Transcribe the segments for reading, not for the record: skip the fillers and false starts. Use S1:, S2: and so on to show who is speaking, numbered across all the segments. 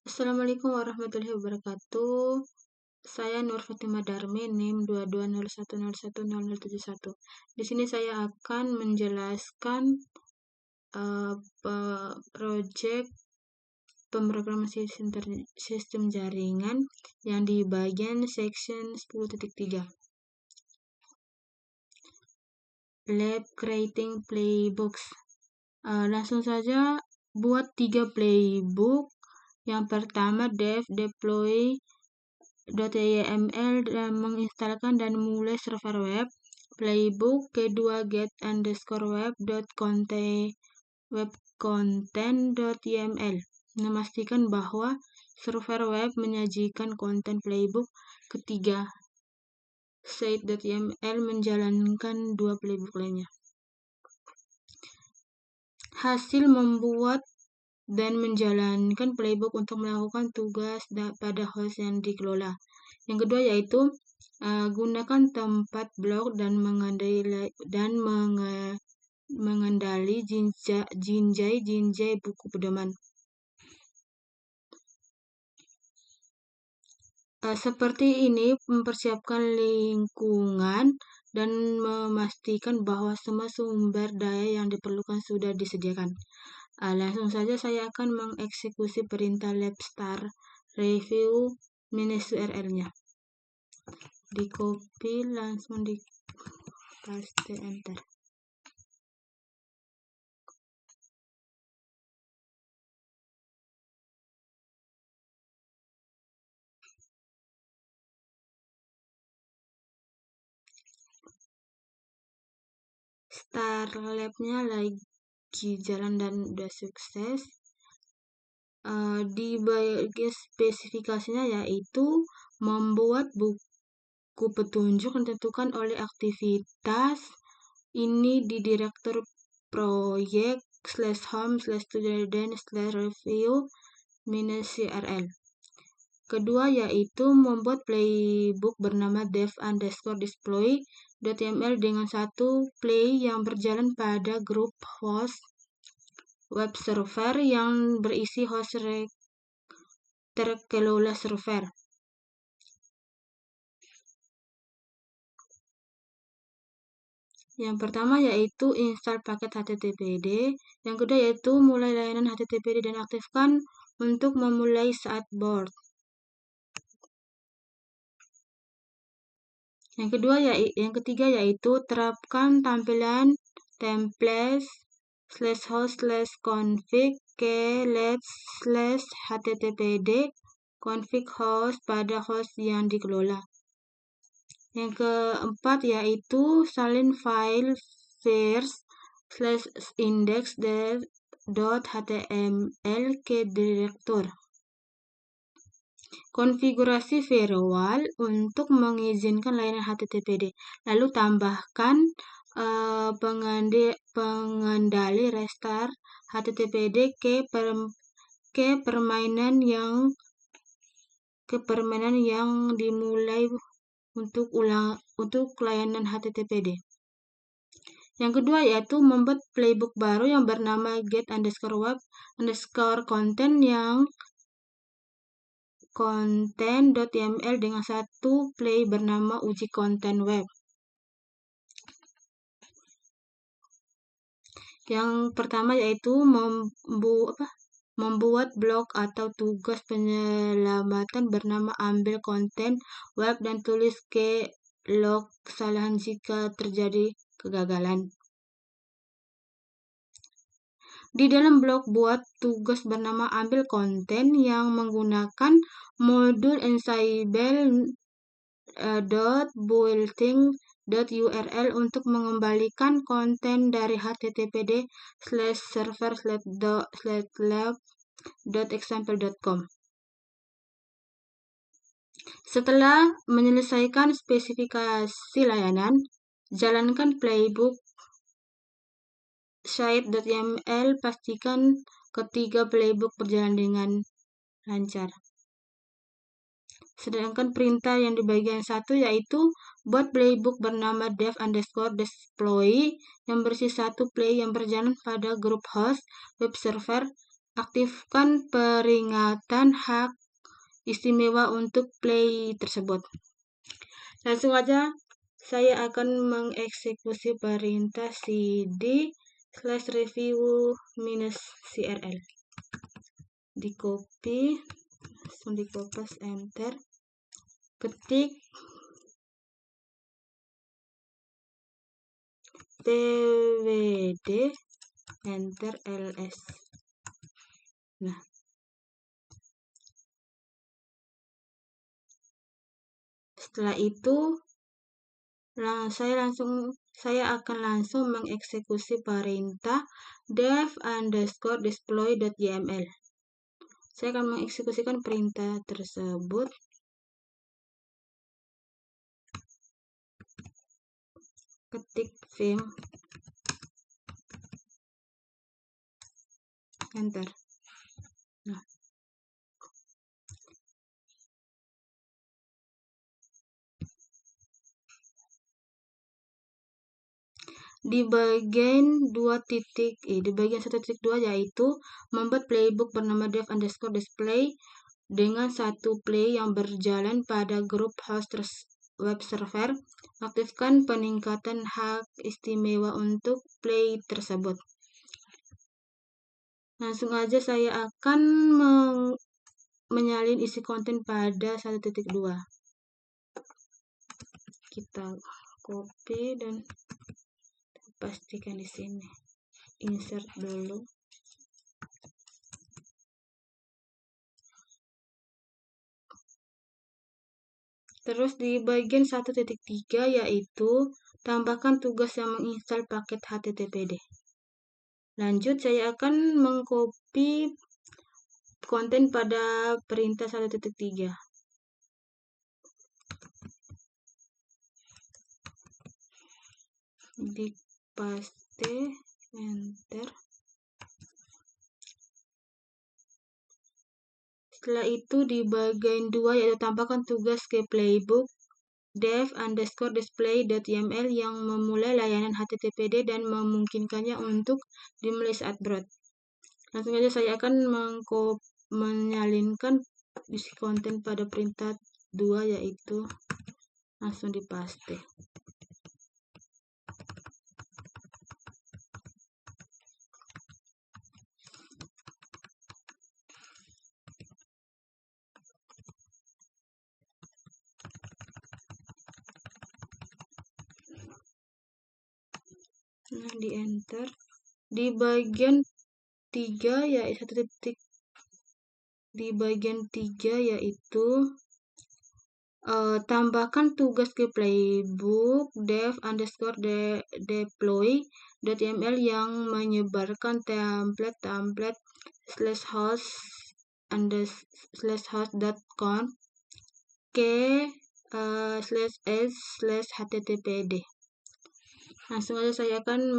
S1: Assalamualaikum warahmatullahi wabarakatuh. Saya Nur Fatima Darmi, NIM 2201010071. Di sini saya akan menjelaskan proyek pemrograman sistem jaringan yang di bagian section 10.3. Lab Creating Playbooks. Langsung saja buat 3 playbook. Yang pertama deploy.yml dan menginstalkan dan memulai server web. Playbook kedua get_webcontent.yml memastikan bahwa server web menyajikan konten playbook. Ketiga site.yml menjalankan 2 playbook lainnya. Hasil membuat dan menjalankan playbook untuk melakukan tugas pada host yang dikelola. Yang kedua yaitu gunakan tempat blok dan mengendali jinjai buku pedoman. Seperti ini mempersiapkan lingkungan dan memastikan bahwa semua sumber daya yang diperlukan sudah disediakan. Langsung saja saya akan mengeksekusi perintah lab start review -url-nya. Di copy langsung di paste enter. Start lab-nya lagi jalan dan udah sukses. Di bagian spesifikasinya yaitu membuat buku petunjuk yang ditentukan oleh aktivitas ini di direktur proyek /home/student/review -url. Kedua yaitu membuat playbook bernama dev_deploy.yml dengan satu play yang berjalan pada grup host web server yang berisi host terkelola server. Yang pertama yaitu install paket HTTPD, yang kedua yaitu mulai layanan HTTPD dan aktifkan untuk memulai saat board. Yang ketiga yaitu terapkan tampilan template /host/config ke let/httpd config host pada host yang dikelola. Yang keempat yaitu salin file first/index.html ke direktur. Konfigurasi firewall untuk mengizinkan layanan HTTPD. Lalu tambahkan pengendali restart HTTPD ke permainan yang dimulai untuk layanan HTTPD. Yang kedua yaitu membuat playbook baru yang bernama get_web_content yang content.yml dengan satu play bernama uji konten web. Yang pertama yaitu membuat blok atau tugas penyelamatan bernama ambil konten web dan tulis ke log kesalahan jika terjadi kegagalan. Di dalam blok buat tugas bernama ambil konten yang menggunakan modul ensemble.building.url untuk mengembalikan konten dari httpd/server/lab.example.com. Setelah menyelesaikan spesifikasi layanan, jalankan playbook site.yml, pastikan ketiga playbook berjalan dengan lancar. Sedangkan perintah yang di bagian 1 yaitu buat playbook bernama dev_deploy yang berisi satu play yang berjalan pada grup host web server aktifkan peringatan hak istimewa untuk play tersebut. Langsung aja saya akan mengeksekusi perintah cd/review-crl. Di copy, langsung di kopas, enter, ketik pwd, enter, ls. Nah, setelah itu saya akan langsung mengeksekusi perintah dev_display.yml. Saya akan mengeksekusikan perintah tersebut. Ketik vim, enter. Nah, di bagian 1.2 yaitu membuat playbook bernama dev_display dengan satu play yang berjalan pada grup host web server. Aktifkan peningkatan hak istimewa untuk play tersebut. Langsung aja saya akan menyalin isi konten pada 1.2. Kita copy dan pastikan di sini. Insert dulu. Terus di bagian 1.3 yaitu tambahkan tugas yang menginstal paket HTTPD. Lanjut, saya akan mengcopy konten pada perintah 1.3. Di paste, enter. Setelah itu di bagian 2 yaitu tambahkan tugas ke playbook dev_display.yml yang memulai layanan HTTPD dan memungkinkannya untuk dimulai saat boot. Langsung saja saya akan menyalinkan isi konten pada perintah 2 yaitu langsung dipaste. Nah, di enter. Di bagian 3 yaitu tambahkan tugas ke playbook dev_deploy.yml yang menyebarkan template /host.com ke /s/httpd. Langsung aja saya akan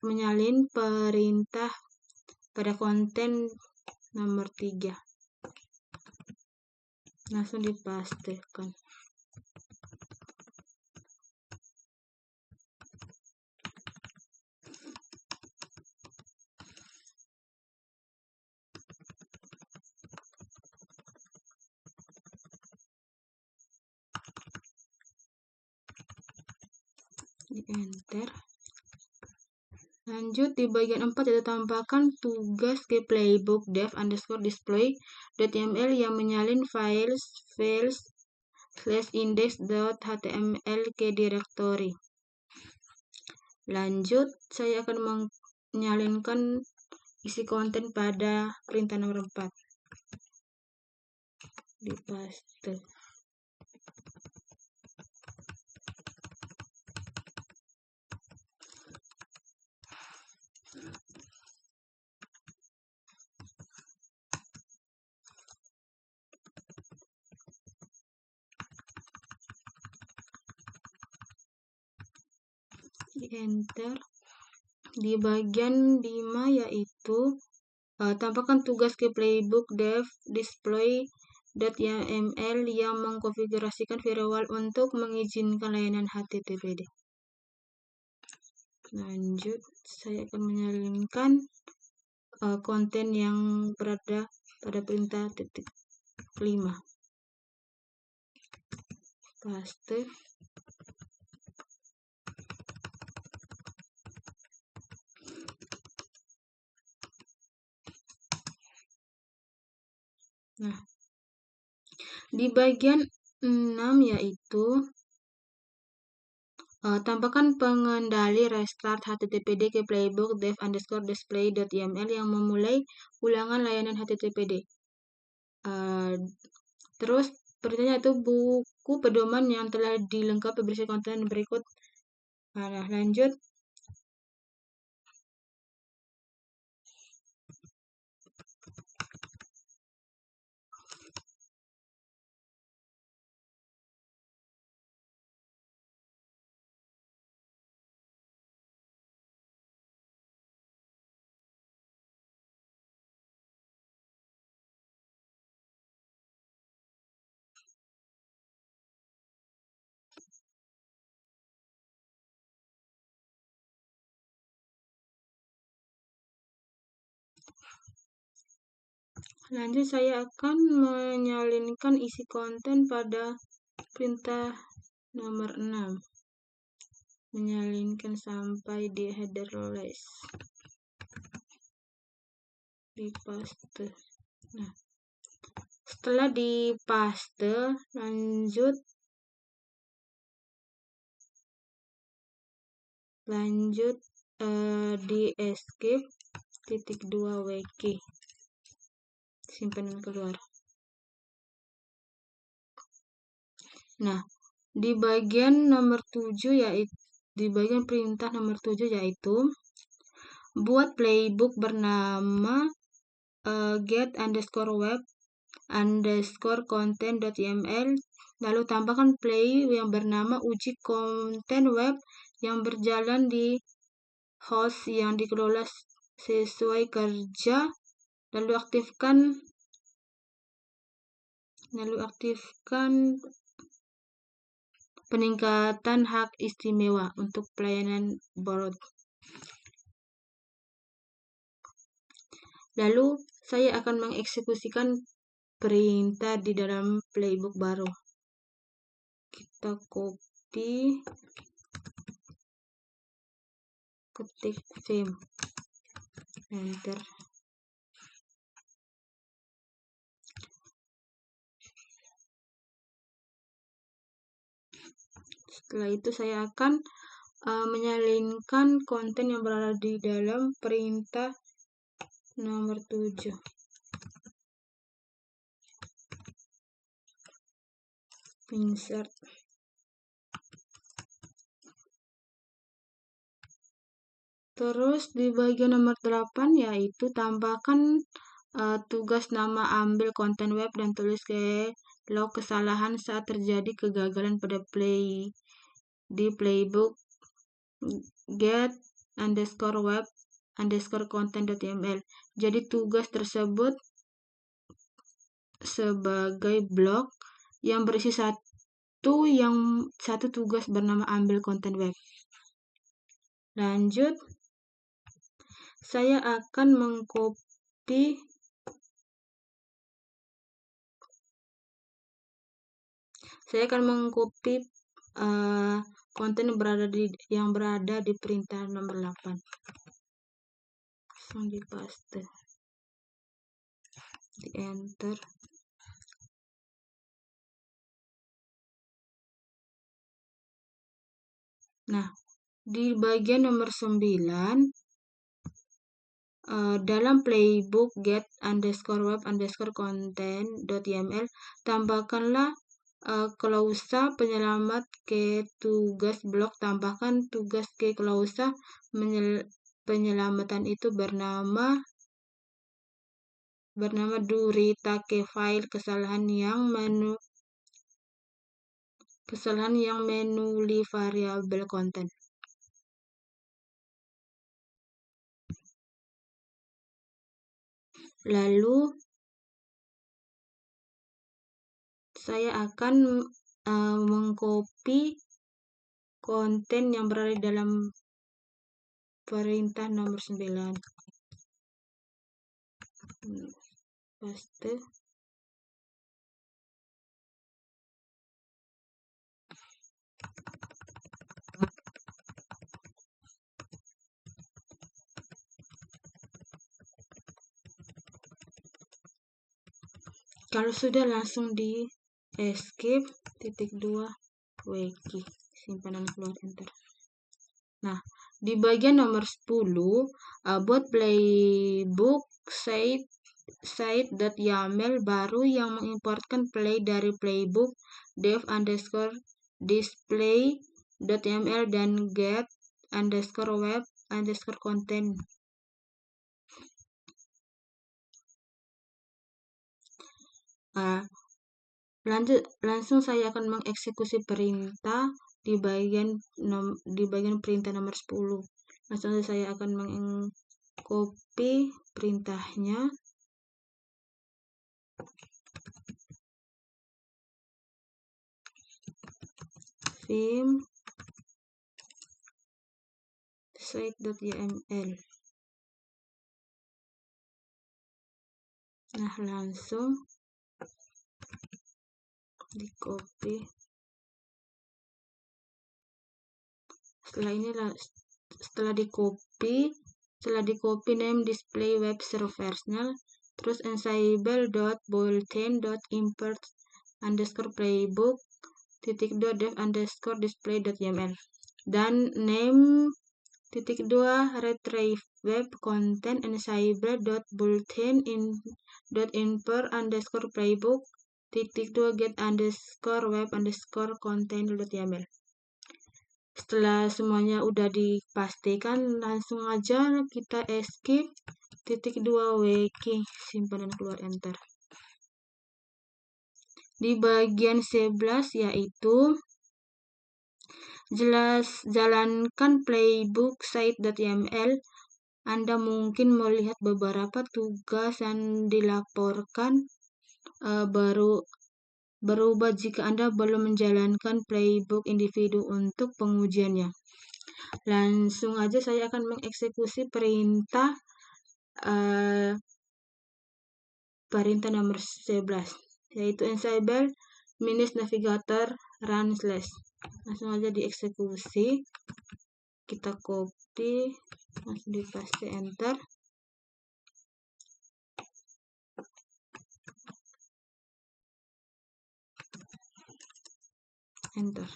S1: menyalin perintah pada konten nomor 3. Langsung dipastikan. Di enter. Lanjut di bagian 4 yaitu tambahkan tugas ke playbook dev_display.yml yang menyalin files /index.html ke direktori. Lanjut, saya akan menyalinkan isi konten pada perintah nomor 4. Dipaste. Di enter. Di bagian 5 yaitu tambahkan tugas ke playbook dev_display.yml yang mengkonfigurasikan firewall untuk mengizinkan layanan HTTPD. Lanjut, saya akan menyalinkan konten yang berada pada perintah titik 5. Paste. Nah, di bagian 6 yaitu tambahkan pengendali restart HTTPD ke playbook dev_display.yml yang memulai ulangan layanan HTTPD. Terus perintahnya itu buku pedoman yang telah dilengkapi berisi konten berikut. Nah, lanjut. Lanjut, saya akan menyalinkan isi konten pada perintah nomor 6. Menyalinkan sampai di header list. Di paste. Nah, setelah di paste, lanjut di escape titik 2 wk. Simpan keluar. Nah, di bagian nomor 7 yaitu di bagian perintah nomor 7 yaitu buat playbook bernama get_web_content.yml, lalu tambahkan play yang bernama uji konten web yang berjalan di host yang dikelola sesuai kerja, lalu aktifkan peningkatan hak istimewa untuk pelayanan borot. Lalu saya akan mengeksekusikan perintah di dalam playbook baru. Kita copy, ketik vim, enter. Setelah itu saya akan menyalinkan konten yang berada di dalam perintah nomor 7. Insert. Terus di bagian nomor 8 yaitu tambahkan tugas nama ambil konten web dan tulis ke log kesalahan saat terjadi kegagalan pada di playbook get_web_content.yml. Jadi tugas tersebut sebagai blok yang berisi satu tugas bernama ambil konten web. Lanjut, saya akan mengcopy konten yang berada di perintah nomor 8. Langsung di paste. Di enter. Nah, di bagian nomor 9 dalam playbook get_web_content.yml tambahkanlah klausa penyelamat ke tugas blok. Tambahkan tugas ke klausa penyelamatan itu bernama do retake file kesalahan yang menuli variabel konten. Lalu saya akan mengcopy konten yang berada dalam perintah nomor 9. paste. Kalau sudah langsung di escape, titik 2 wiki, simpan dan keluar enter. Nah, di bagian nomor 10, buat playbook site.yaml baru yang mengimportkan play dari playbook dev_display.yml dan get_web_content. Langsung saya akan mengeksekusi perintah di bagian perintah nomor 10. Langsung saya akan mengcopy perintahnya. Vim site.yml. Nah, langsung di copy. Setelah di copy name display web serversnya, terus ensemble.bulletin.import_playbook .dev_display.yml dan name .retrieve web content ensemble.bulletin.import_playbook .get_web_content.yml. Setelah semuanya udah dipastikan, langsung aja kita escape, titik 2 wiki, simpan dan keluar enter. Di bagian 11 yaitu jalankan playbook site.yml. Anda mungkin melihat beberapa tugas yang dilaporkan berubah jika Anda belum menjalankan playbook individu untuk pengujiannya. Langsung aja saya akan mengeksekusi perintah nomor 11, yaitu ensemble -navigator run /. Langsung aja dieksekusi. Kita copy, langsung dipaste enter. Enter.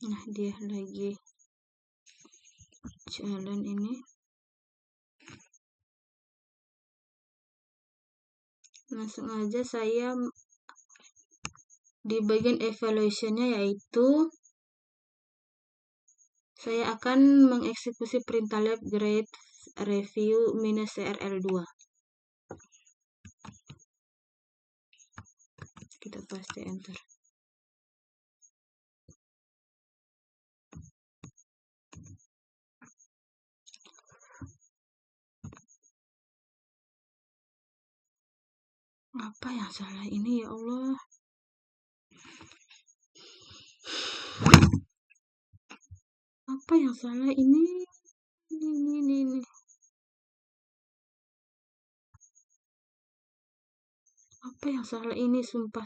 S1: Nah, dia lagi jalan ini. Langsung aja saya di bagian evaluation-nya, yaitu saya akan mengeksekusi perintah lab grade review -crl2. Kita paste enter. Apa yang salah ini, ya Allah? Apa yang salah ini? Ini. Apa yang salah ini? Sumpah.